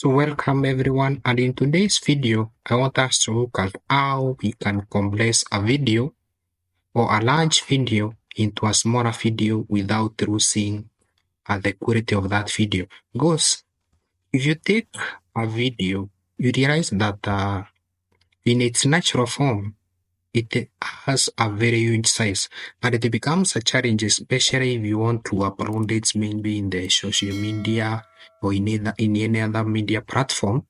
So welcome everyone, and in today's video I want us to look at how we can compress a video or a large video into a smaller video without losing the quality of that video. Because if you take a video, you realize that in its natural form it has a very huge size, and it becomes a challenge, especially if you want to upload it maybe in the social media or in any other media platform.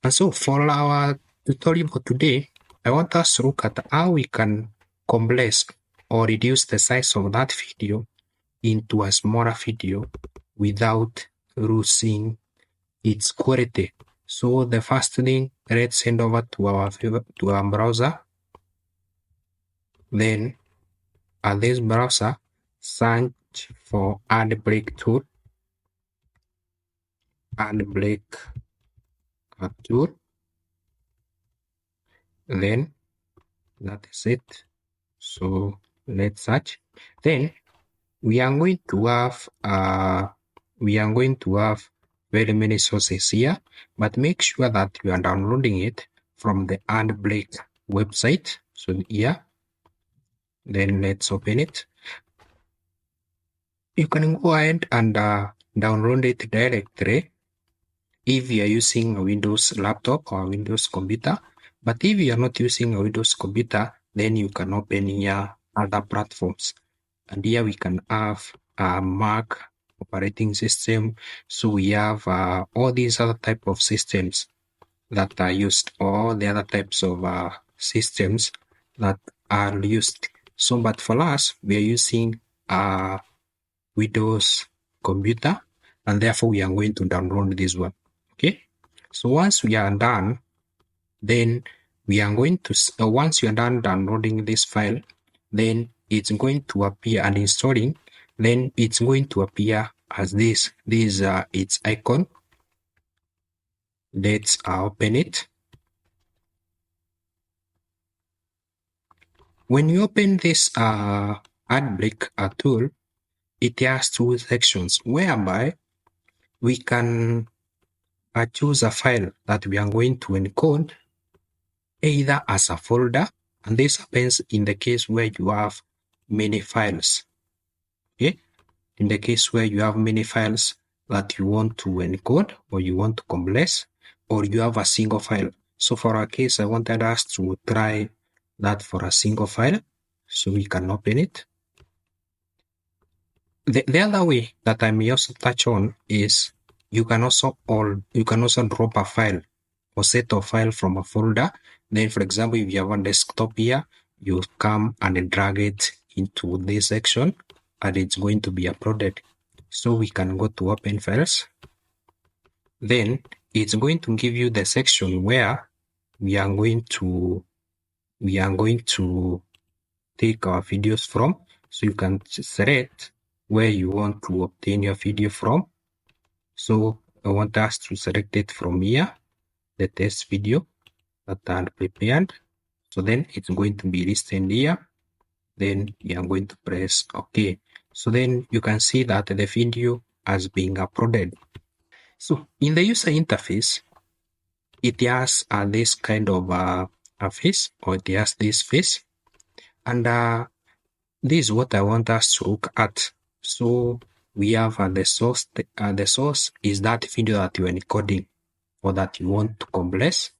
And so for our tutorial for today, I want us to look at how we can compress or reduce the size of that video into a smaller video without losing its quality. So the first thing, let's send over to our browser. Then at this browser, search for Handbrake tool. Handbrake tool. Then that is it. So let's search. Then we are going to have very many sources here, but make sure that you are downloading it from the Handbrake website. So here, then let's open it. You can go ahead and download it directly if you are using a Windows laptop or a Windows computer. But if you are not using a Windows computer, then you can open here other platforms. And here we can have a Mac operating system. So we have all these other type of systems that are used, all the other types of systems that are used. So, but for us, we are using a Windows computer, and therefore we are going to download this one. Okay. So once we are done, then we are going to, once you are done downloading this file, then it's going to appear and installing, then it's going to appear as this. This is its icon. Let's open it. When you open this Handbrake tool, it has two sections whereby we can choose a file that we are going to encode either as a folder, and this happens in the case where you have many files. Okay, in the case where you have many files that you want to encode or you want to compress, or you have a single file. So for our case, I wanted us to try that for a single file, so we can open it. The other way that I may also touch on is you can also drop a file or set of file from a folder. Then, for example, if you have a desktop here, you come and drag it into this section, and it's going to be uploaded. So we can go to open files. Then it's going to give you the section where we are going to take our videos from. So you can select where you want to obtain your video from. So I want us to select it from here, the test video that I prepared. So then it's going to be listed here. Then you are going to press OK. So then you can see that the video has been uploaded. So in the user interface, it has this kind of a face, or it has this face, and this is what I want us to look at. So we have the source. The source is that video that you are encoding or that you want to compress.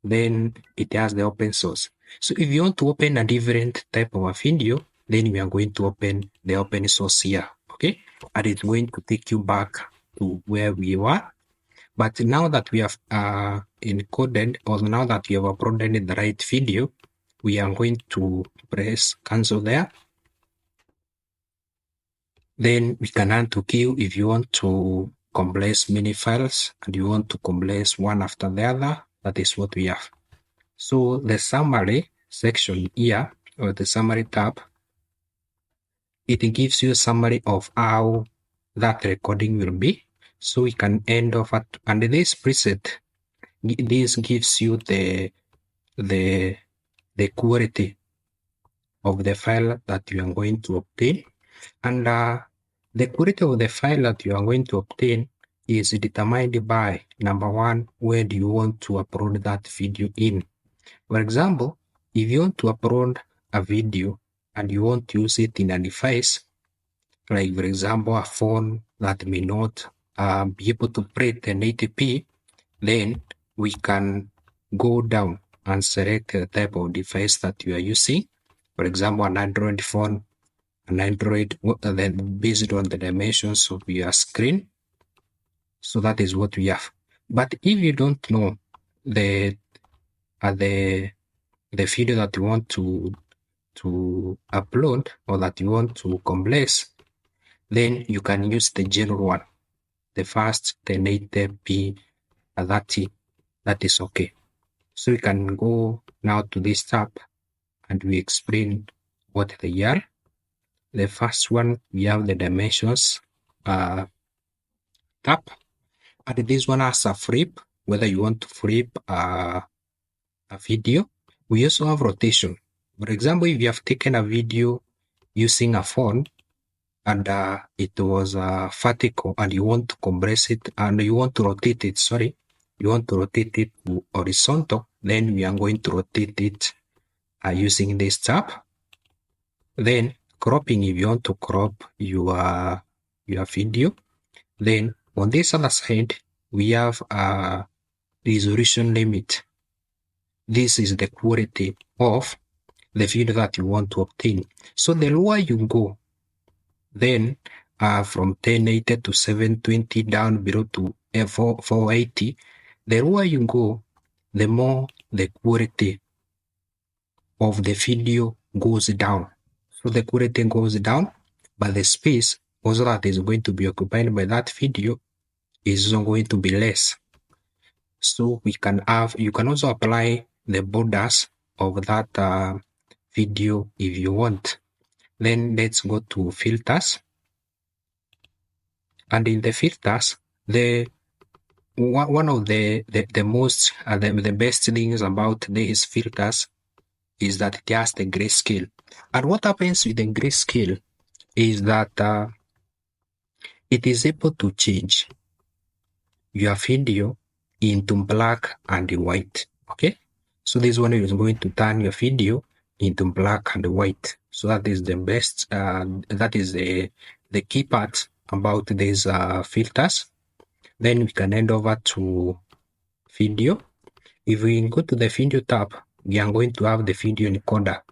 Then it has the open source. So if you want to open a different type of a video, then we are going to open the open source here. Okay, and it's going to take you back to where we were. But now that we have encoded, or now that we have uploaded the right video, we are going to press cancel there. Then we can add to queue if you want to compress many files and you want to compress one after the other. That is what we have. So the summary section here, or the summary tab, it gives you a summary of how that recording will be. So we can end off at, and this preset, this gives you the quality of the file that you are going to obtain. And the quality of the file that you are going to obtain is determined by, number one, where do you want to upload that video in. For example, if you want to upload a video and you want to use it in a device, like for example, a phone that may not be able to print 1080p, then we can go down and select the type of device that you are using. For example, an Android phone, an Android, then based on the dimensions of your screen. So that is what we have. But if you don't know the the video that you want to upload or that you want to compress, then you can use the general one, the first 1080p 30. That is okay. So we can go now to this tab and we explain what they are. The first one, we have the dimensions tab, and this one has a flip, whether you want to flip a video. We also have rotation. For example, if you have taken a video using a phone and it was vertical and you want to compress it and you want to rotate it, you want to rotate it to horizontal, then we are going to rotate it using this tab. Then cropping, if you want to crop your video, then on this other side, we have a resolution limit. This is the quality of the video that you want to obtain. So the lower you go, then from 1080 to 720 down below to 480, the lower you go, the more the quality of the video goes down. So the quality goes down, but the space also that is going to be occupied by that video is going to be less. So you can also apply the borders of that video if you want. Then let's go to filters. And in the filters, one of the most the best things about these filters is that it has the grayscale. And what happens with the grayscale is that it is able to change your video into black and white. Okay, so this one is going to turn your video into black and white. So that is the best. That is the key part about these filters. Then we can head over to video. If we go to the video tab, we are going to have the video encoder,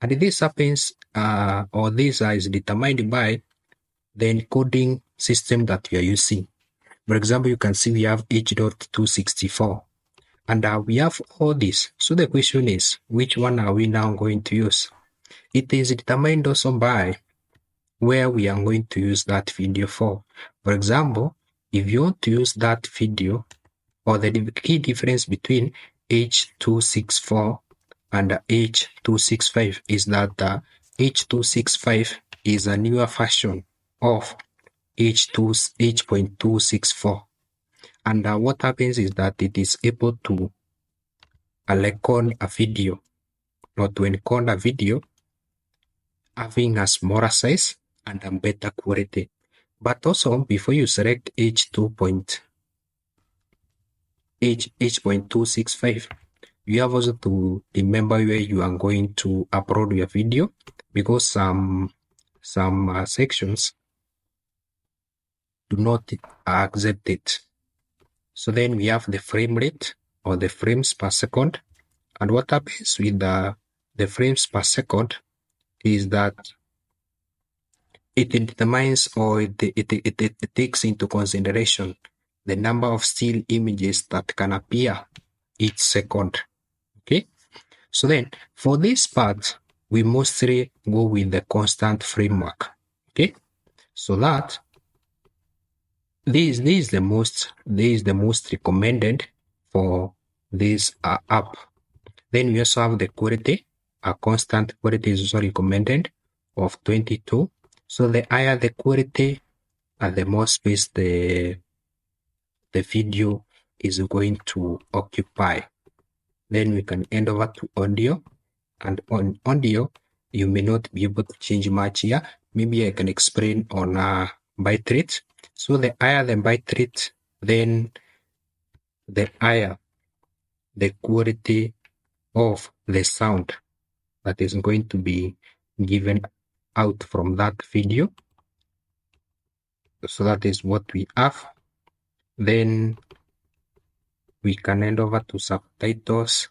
and this happens or this is determined by the encoding system that we are using. For example, you can see we have H.264 and we have all this. So the question is, which one are we now going to use? It is determined also by where we are going to use that video for. For example, if you want to use that video, or the key difference between H.264 and H.265 is that H.265 is a newer version of H.264, and what happens is that it is able to record a video, or to encode a video having a smaller size and a better quality. But also, before you select H.265, you have also to remember where you are going to upload your video, because some sections do not accept it. So then we have the frame rate, or the frames per second. And what happens with the frames per second is that it determines, or it takes into consideration the number of still images that can appear each second. Okay, so then for this part, we mostly go with the constant framework. Okay, so that this is the most recommended for this app. Then we also have the quality. A constant quality is also recommended of 22. So the higher the quality and the more space the video is going to occupy. Then we can end over to audio, and on audio you may not be able to change much here. Maybe I can explain on bitrate. So the higher the byte rate, then the higher the quality of the sound that is going to be given out from that video. So that is what we have. Then we can hand over to subtitles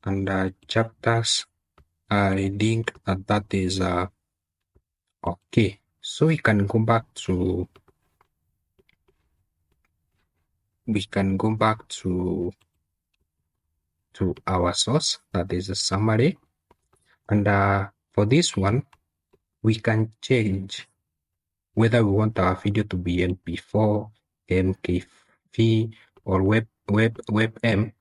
and chapters. I think that is okay. So we can go back to our source, that is a summary. And for this one, we can change whether we want our video to be MP4, MKV, or WebM.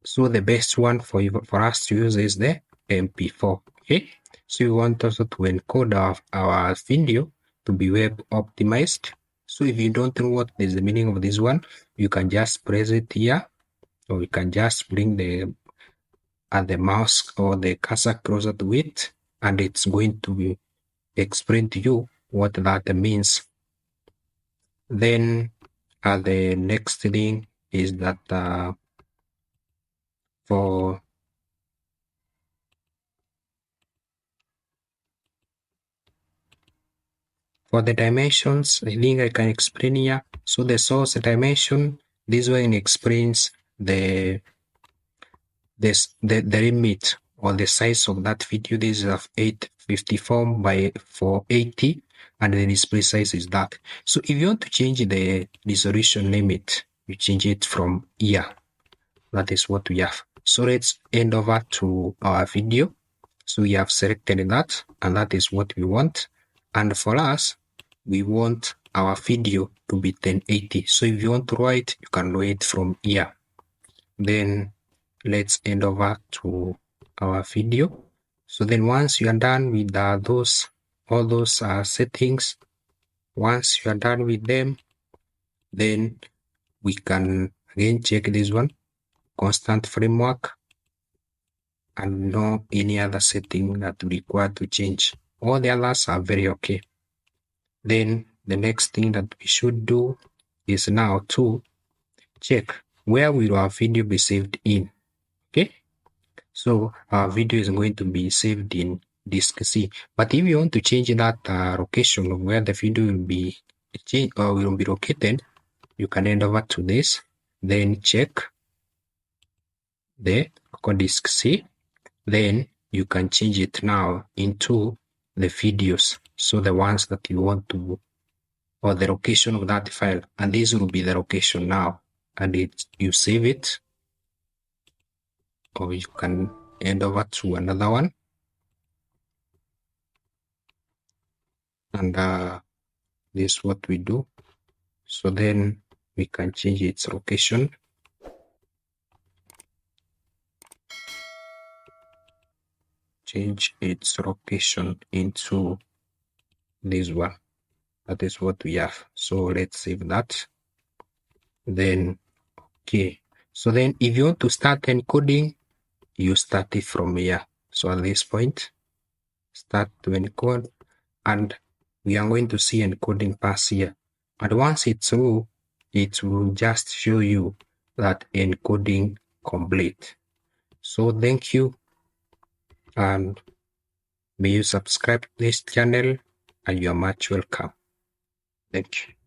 So the best one for us to use is the MP4. Okay. So we want also to encode our video to be web optimized. So if you don't know what is the meaning of this one, you can just press it here, or you can just bring the mouse or the cursor closer to it, and it's going to explain to you what that means. Then the next thing is that for the dimensions, I think I can explain here. So the source dimension, this one explains the limit or the size of that video. This is of 854 by 480, and the display size is that. So if you want to change the resolution limit, you change it from here. That is what we have. So let's hand over to our video. So we have selected that, and that is what we want. And for us, we want our video to be 1080. So if you want to draw it, you can draw it from here. Then let's hand over to our video. So then once you are done with all those settings, once you are done with them, then we can again check this one, constant framework, and no any other setting that we require to change. All the others are very okay. Then the next thing that we should do is now to check where will our video be saved in. Okay, so our video is going to be saved in disk C. But if you want to change that location of where the video will be located, you can head over to this, then check the local disk C. Then you can change it now into the videos. So the ones that you want to, or the location of that file, and this will be the location now. And you save it, or you can hand over to another one. And this is what we do. So then we can change its location. Change its location into this one. That is what we have. So let's save that. Then, okay. So then if you want to start encoding, you start it from here. So at this point, start to encode, and we are going to see encoding pass here. And once it's through, it will just show you that encoding complete. So thank you, and may you subscribe to this channel, and you are much welcome. Thank you.